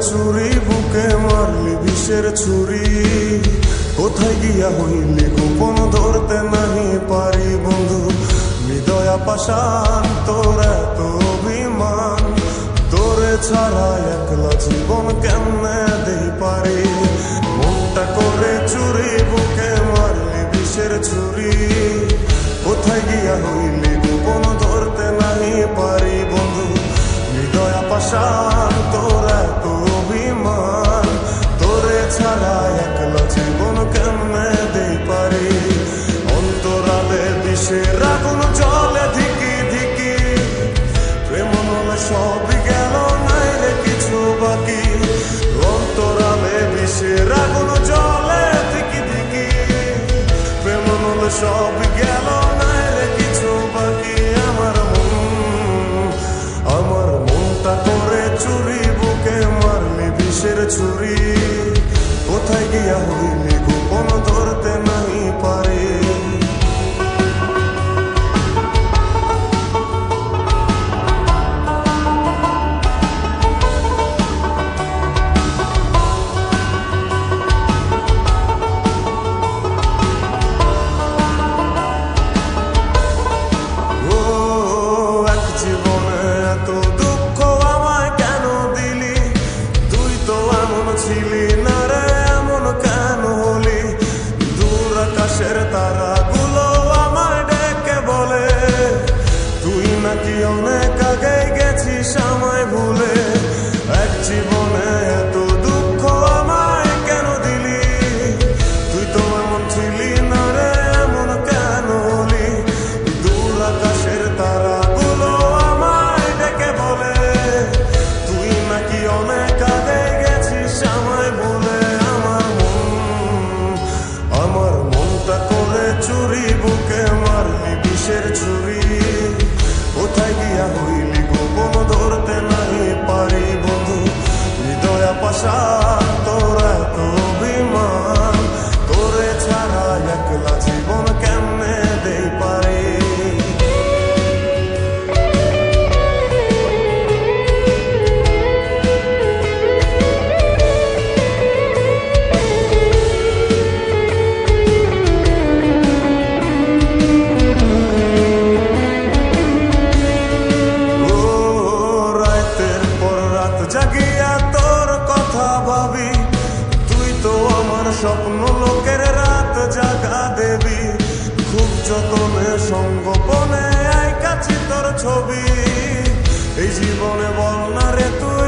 চুরি বুকে মারলি বিষের ছুরি কোথায় গিয়া হইলি গোপন ধরতে নাহি পারি বন্ধু হৃদয়া পাষাণ তোর এত অভিমান তোরে ছাড়া একলা জীবন কেমনে দেই পারি মনটা করে চুরি বুকে মারলি বিষের ছুরি কোথায় গিয়া হইলি গোপন ধরতে নাহি পারি বন্ধু হৃদয়া পাষাণ তোর এত অভিমান তোরে ছাড়া একলা জীবন কেমনে দেই পারি অন্তরালে বিষের আগুন জ্বলে ধিকি ধিকি প্রেম নলে সবই গেল নাই রে কিছু বাকি অন্তরালে বিষের আগুন জ্বলে ধিকি ধিকি প্রেম নলে সবই গেল নাই রে কিছু বাকি আমার মনটা করে চুরি বুকে মারলি বিষের ছুরি কোথায় গিয়া হইলি গোপন ধরতে নাই পারি ছিলি না রে এমন কেন হলি দূর আকাশের তারাগুলো আমায় ডেকে বলে তুই নাকি অনেক আগে গেছিস আমায় ভুলে এক জীবনে এত দুঃখ আমায় কেন দিলি তুই তো এমন ছিলি না রে এমন কেন হলি দূর আকাশের তারাগুলো আমায় ডেকে বলে তুই নাকি অনেক আগে আমায় বলে আমার মনটা করে চুরি বুকে মারলি বিষের ছুরি কোথায় গিয়া হইলি গোপন ধরতে নাহি পারি বন্ধু হৃদয়া পাষাণ তোর এত অভিমান তোরে ছাড়া একলা জীবন কেমনে দেই পারি জাগিয়া তোর কথা ভাবি তুই তো আমার স্বপ্ন লোকের রাত জাগা দেবী খুব যতনে সঙ্গোপনে আই কাছে তোর ছবি এই জীবনে বল না রে তুই